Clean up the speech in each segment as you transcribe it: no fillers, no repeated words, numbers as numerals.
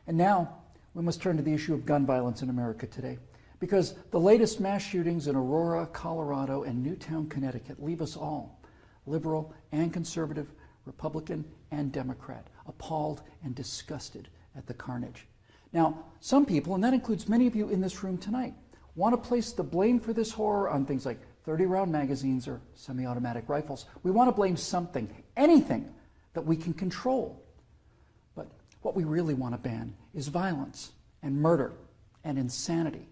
And now we must turn to the issue of gun violence in America today, because the latest mass shootings in Aurora, Colorado, and Newtown, Connecticut leave us all, liberal and conservative, Republican and Democrat, appalled and disgusted at the carnage. Now, some people, and that includes many of you in this room tonight, want to place the blame for this horror on things like 30-round magazines or semi-automatic rifles. We want to blame something, anything that we can control. But what we really want to ban is violence and murder and insanity.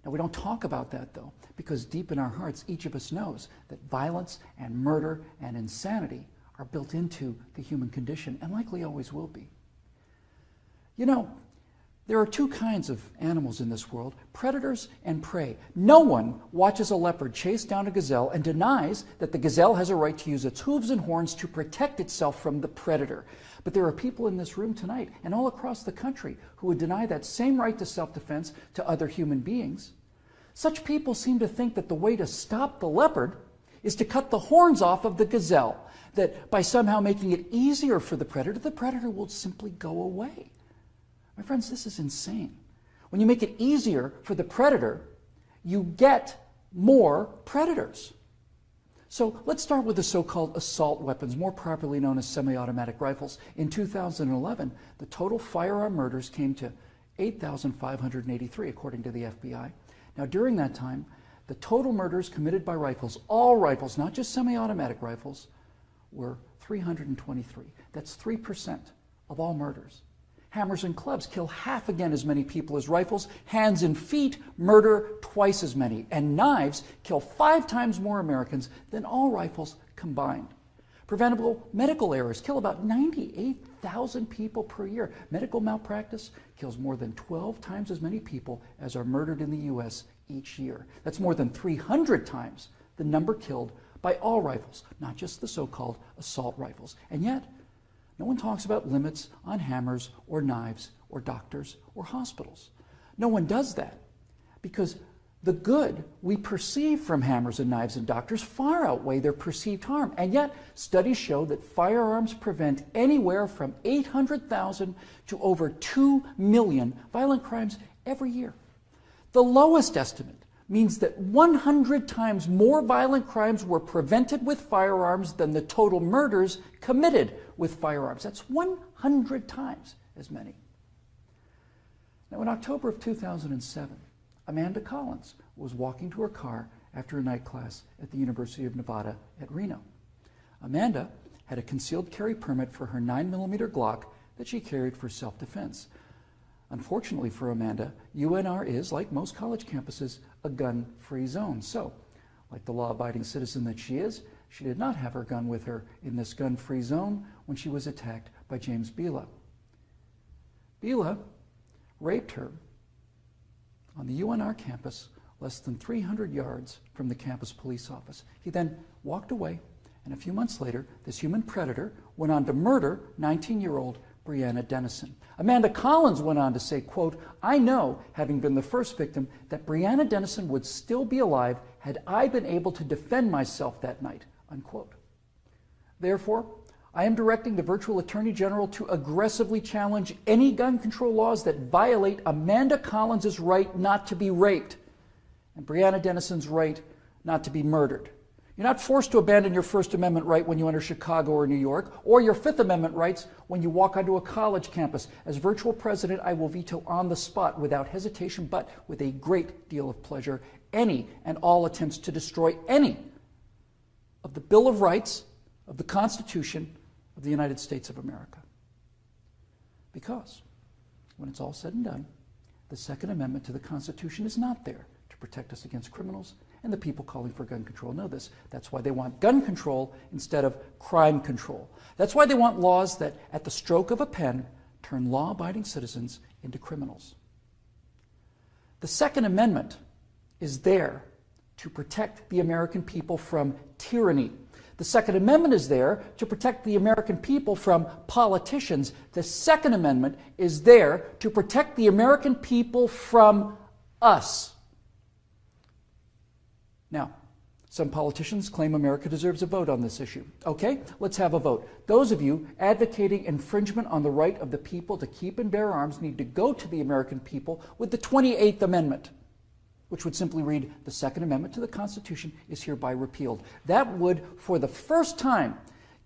Now, we don't talk about that, though, because deep in our hearts, each of us knows that violence and murder and insanity are built into the human condition and likely always will be. You know, there are two kinds of animals in this world, predators and prey. No one watches a leopard chase down a gazelle and denies that the gazelle has a right to use its hooves and horns to protect itself from the predator. But there are people in this room tonight and all across the country who would deny that same right to self-defense to other human beings. Such people seem to think that the way to stop the leopard is to cut the horns off of the gazelle, that by somehow making it easier for the predator will simply go away. My friends, this is insane. When you make it easier for the predator, you get more predators. So let's start with the so-called assault weapons, more properly known as semi-automatic rifles. In 2011, the total firearm murders came to 8,583, according to the FBI. Now, during that time, the total murders committed by rifles, all rifles, not just semi-automatic rifles, were 323. That's 3% of all murders. Hammers and clubs kill half again as many people as rifles. Hands and feet murder twice as many. And knives kill 5 times more Americans than all rifles combined. Preventable medical errors kill about 98,000 people per year. Medical malpractice kills more than 12 times as many people as are murdered in the U.S. each year. That's more than 300 times the number killed by all rifles, not just the so-called assault rifles. And yet, no one talks about limits on hammers or knives or doctors or hospitals. No one does that because the good we perceive from hammers and knives and doctors far outweigh their perceived harm. And yet, studies show that firearms prevent anywhere from 800,000 to over 2 million violent crimes every year. The lowest estimate means that 100 times more violent crimes were prevented with firearms than the total murders committed with firearms. That's 100 times as many. Now, in October of 2007, Amanda Collins was walking to her car after a night class at the University of Nevada at Reno. Amanda had a concealed carry permit for her 9mm Glock that she carried for self-defense. Unfortunately for Amanda, UNR is, like most college campuses, a gun-free zone. So, like the law-abiding citizen that she is, she did not have her gun with her in this gun-free zone when she was attacked by James Bila. Bila raped her on the UNR campus less than 300 yards from the campus police office. He then walked away, and a few months later, this human predator went on to murder 19-year-old Breonna Dennison. Amanda Collins went on to say, quote, "I know, having been the first victim, that Breonna Dennison would still be alive had I been able to defend myself that night," unquote. Therefore, I am directing the virtual Attorney General to aggressively challenge any gun control laws that violate Amanda Collins' right not to be raped and Breonna Dennison's right not to be murdered. You're not forced to abandon your First Amendment right when you enter Chicago or New York, or your Fifth Amendment rights when you walk onto a college campus. As virtual president, I will veto on the spot, without hesitation, but with a great deal of pleasure, any and all attempts to destroy any of the Bill of Rights, of the Constitution of the United States of America. Because, when it's all said and done, the Second Amendment to the Constitution is not there to protect us against criminals, and the people calling for gun control know this. That's why they want gun control instead of crime control. That's why they want laws that, at the stroke of a pen, turn law-abiding citizens into criminals. The Second Amendment is there to protect the American people from tyranny. The Second Amendment is there to protect the American people from politicians. The Second Amendment is there to protect the American people from us. Now, Some politicians claim America deserves a vote on this issue. Okay, let's have a vote. Those of you advocating infringement on the right of the people to keep and bear arms need to go to the American people with the 28th Amendment, which would simply read, the Second Amendment to the Constitution is hereby repealed. That would, for the first time,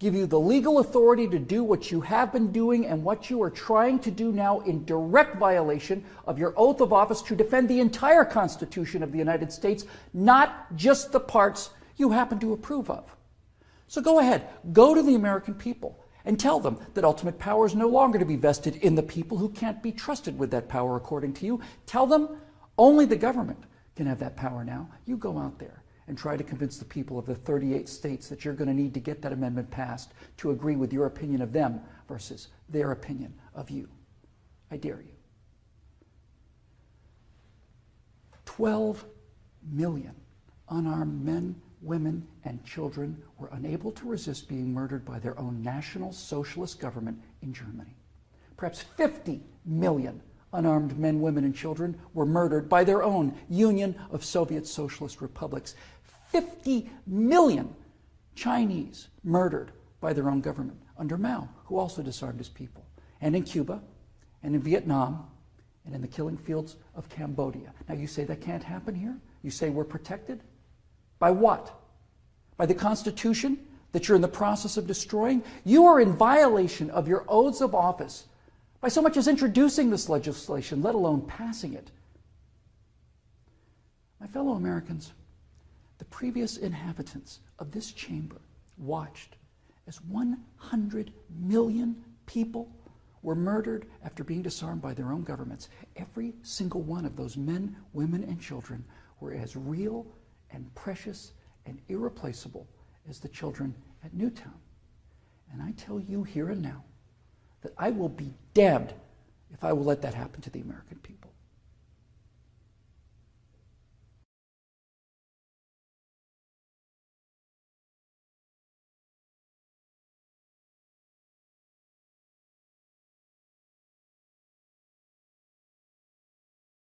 give you the legal authority to do what you have been doing and what you are trying to do now in direct violation of your oath of office to defend the entire Constitution of the United States, not just the parts you happen to approve of. So go ahead, go to the American people and tell them that ultimate power is no longer to be vested in the people who can't be trusted with that power according to you. Tell them only the government can have that power now. You go out there and try to convince the people of the 38 states that you're going to need to get that amendment passed to agree with your opinion of them versus their opinion of you. I dare you. 12 million unarmed men, women, and children were unable to resist being murdered by their own National Socialist government in Germany. Perhaps 50 million unarmed men, women, and children were murdered by their own Union of Soviet Socialist Republics. 50 million Chinese murdered by their own government under Mao, who also disarmed his people. And in Cuba, and in Vietnam, and in the killing fields of Cambodia. Now you say that can't happen here? You say we're protected? By what? By the Constitution that you're in the process of destroying? You are in violation of your oaths of office by so much as introducing this legislation, let alone passing it. My fellow Americans, the previous inhabitants of this chamber watched as 100 million people were murdered after being disarmed by their own governments. Every single one of those men, women, and children were as real and precious and irreplaceable as the children at Newtown. And I tell you here and now that I will be damned if I will let that happen to the American people.